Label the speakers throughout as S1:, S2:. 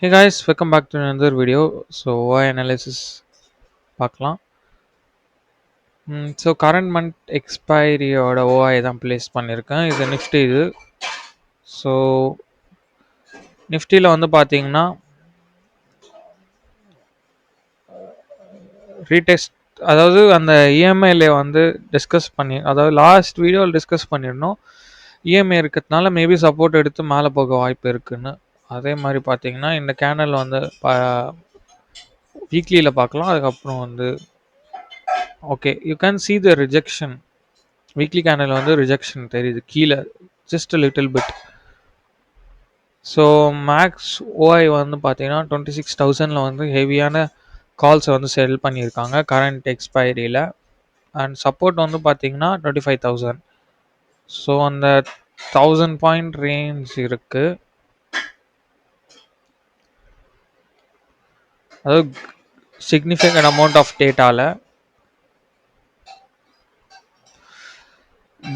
S1: Hey guys, welcome back to another video. So OI analysis பார்க்கலாம். So current month எக்ஸ்பைரியோட ஓஐ தான் place பண்ணியிருக்கேன். இது Nifty இது. ஸோ நிஃப்டியில் வந்து பார்த்தீங்கன்னா ரீடெஸ்ட், அதாவது அந்த இஎம்ஐல வந்து டிஸ்கஸ் பண்ணி, அதாவது லாஸ்ட் வீடியோவில் டிஸ்கஸ் பண்ணியிருந்தோம். இஎம்ஐ இருக்கிறதுனால மேபி சப்போர்ட் எடுத்து மேலே போக வாய்ப்பு இருக்குன்னு. அதே மாதிரி பார்த்தீங்கன்னா இந்த கேனல் வந்து வீக்லியில் பார்க்கலாம். அதுக்கப்புறம் வந்து okay, you can see the rejection. Weekly candle வந்து ரிஜெக்ஷன் தெரியுது கீழே, just little bit. So max OI வந்து பார்த்தீங்கன்னா 26,000 வந்து ஹெவியான கால்ஸை வந்து செல் பண்ணியிருக்காங்க கரண்ட் எக்ஸ்பைரியில். அண்ட் சப்போர்ட் வந்து பார்த்தீங்கன்னா 25,000. ஸோ அந்த 1000 பாயிண்ட் ரேஞ்ச் இருக்குது. அதாவது சிக்னிஃபிகண்ட் அமௌண்ட் ஆஃப் டேட்டாவில்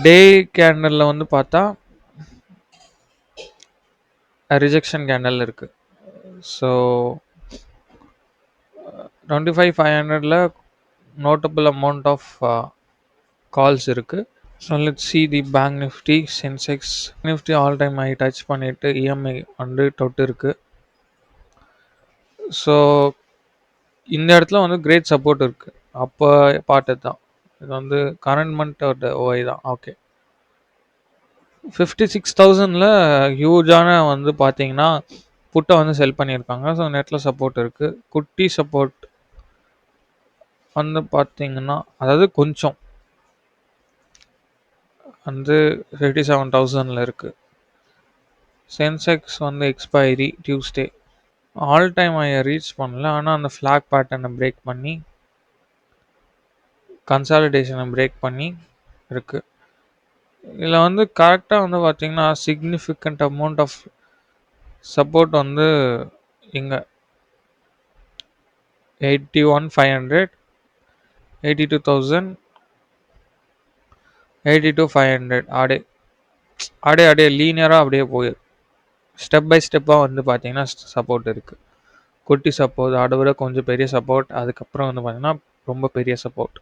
S1: டே கேண்டலில் வந்து பார்த்தா ரிஜெக்ஷன் கேண்டல் இருக்குது. ஸோ 25,500ல் நோட்டபிள் அமௌண்ட் ஆஃப் கால்ஸ் இருக்குது. So let's see the bank Nifty, Sensex. Nifty all time high touch பண்ணிவிட்டு இஎம்ஐ வந்து தொட்டு இருக்குது. ஸோ இந்த இடத்துல வந்து கிரேட் சப்போர்ட் இருக்குது. அப்போ பார்த்தது தான் இது வந்து கரண்ட் மந்தோட ஓஐ தான். ஓகே, 56,000ல் ஹியூஜான வந்து பார்த்தீங்கன்னா புட்டை வந்து செல் பண்ணியிருக்காங்க. ஸோ நெட்டில் சப்போர்ட் இருக்குது. குட்டி சப்போர்ட் வந்து பார்த்தீங்கன்னா, அதாவது கொஞ்சம் வந்து 57,000ல் இருக்குது. சென்செக்ஸ் வந்து எக்ஸ்பைரி டியூஸ்டே ஆல் டைம் ஹையை ரீச் பண்ணல. ஆனால் அந்த ஃப்ளாக் பேட்டர்னை பிரேக் பண்ணி கன்சாலிடேஷனை பிரேக் பண்ணி இருக்குது. இதில் வந்து கரெக்டாக வந்து பார்த்தீங்கன்னா சிக்னிஃபிகண்ட் அமௌண்ட் ஆஃப் சப்போர்ட் வந்து இங்கே 81,500, 82,000, 82,500 அப்படியே லீனியராக அப்படியே போயிருக்கு. ஸ்டெப் பை ஸ்டெப்பாக வந்து பார்த்தீங்கன்னா சப்போர்ட் இருக்குது. குட்டி சப்போர்ட், அதை விட கொஞ்சம் பெரிய சப்போர்ட், அதுக்கப்புறம் வந்து பார்த்தீங்கன்னா ரொம்ப பெரிய சப்போர்ட்.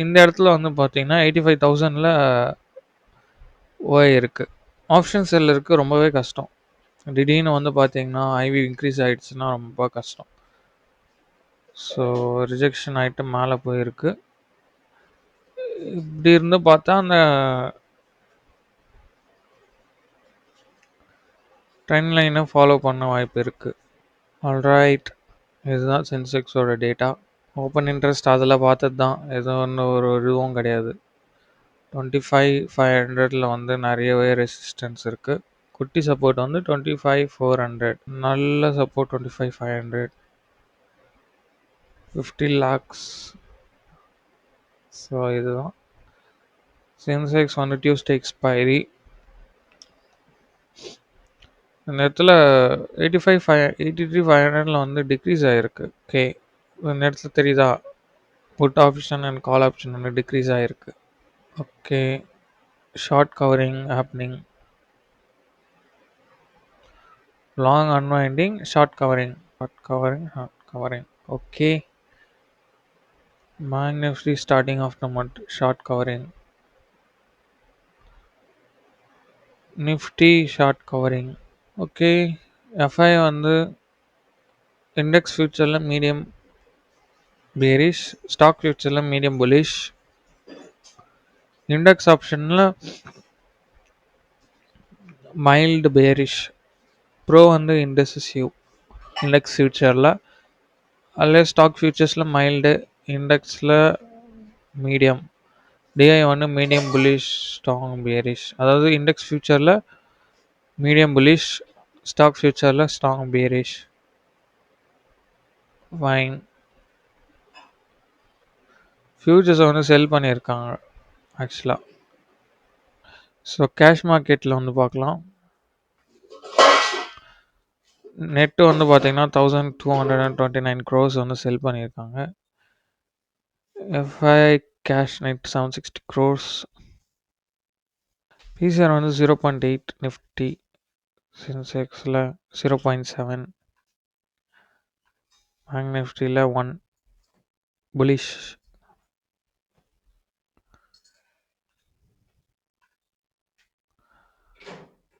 S1: இந்த இடத்துல வந்து பார்த்தீங்கன்னா 85,000ல் ஓஐ இருக்குது. ஆப்ஷன் செல் இருக்குது, ரொம்பவே கஷ்டம். திடீர்னு வந்து பார்த்தீங்கன்னா ஐவி இன்க்ரீஸ் ஆகிடுச்சுன்னா ரொம்ப கஷ்டம். ஸோ ரிஜெக்ஷன் ஆகிட்டு மேலே போயிருக்கு. இப்படி இருந்து பார்த்தா அந்த ட்ரெண்ட் லைனை ஃபாலோ பண்ண வாய்ப்பு இருக்குது. ஆல்ரைட், இதுதான் சென்செக்ஸோட டேட்டா. ஓப்பன் இன்ட்ரெஸ்ட் அதில் பார்த்தது தான், எதுவும் ஒன்று ஒரு இதுவும் கிடையாது. 25,500ல் வந்து நிறையவே ரெசிஸ்டன்ஸ் இருக்குது. குட்டி சப்போர்ட் வந்து 25,400. நல்ல சப்போர்ட் 25,500, 50 lakhs. ஸோ இதுதான் சென்செக்ஸ் வந்து டியூஸ்டே எக்ஸ்பைரி. இந்த இடத்துல 83,500ல் வந்து டிக்ரீஸ் ஆகிருக்கு. ஓகே, இந்த இடத்துல தெரியுதா put option and call option வந்து டிக்ரீஸ் ஆகிருக்கு. Okay, short covering happening, long unwinding, short covering. Okay, bank Nifty starting of the month short covering, Nifty short covering. Okay, FI வந்து இண்டெக்ஸ் ஃபியூச்சரில் மீடியம் பேரிஷ், ஸ்டாக் ஃபியூச்சரில் medium bullish. Index ஆப்ஷனில் mild bearish, pro வந்து indecisive index ஃபியூச்சரில். அதில் stock ஃபியூச்சர்ஸில் mild, இண்டெக்ஸில் medium. DI வந்து மீடியம் புலிஷ், ஸ்ட்ராங் பேரிஷ். அதாவது இண்டெக்ஸ் ஃபியூச்சரில் மீடியம் புலிஷ், ஸ்டாக் ஃபியூச்சரில் ஸ்ட்ராங் பேரிஷ். ஃபைன். ஃபியூச்சர்ஸை வந்து செல் பண்ணியிருக்காங்க ஆக்சுவலாக. ஸோ கேஷ் மார்க்கெட்டில் வந்து பார்க்கலாம். நெட்டு வந்து பார்த்தீங்கன்னா 1,229 crores வந்து செல் பண்ணியிருக்காங்க. FI cash net 760 crores. PCR வந்து 0.8 நிஃப்டி. சென்செக்ஸில் 0.7, பேங்க் நிஃப்டியில் 1 புலிஷ்.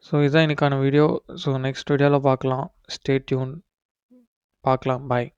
S1: ஸோ இதுதான் இன்னைக்கான வீடியோ. ஸோ நெக்ஸ்ட் வீடியோவில் பார்க்கலாம். Stay tune. பார்க்கலாம். பாய்.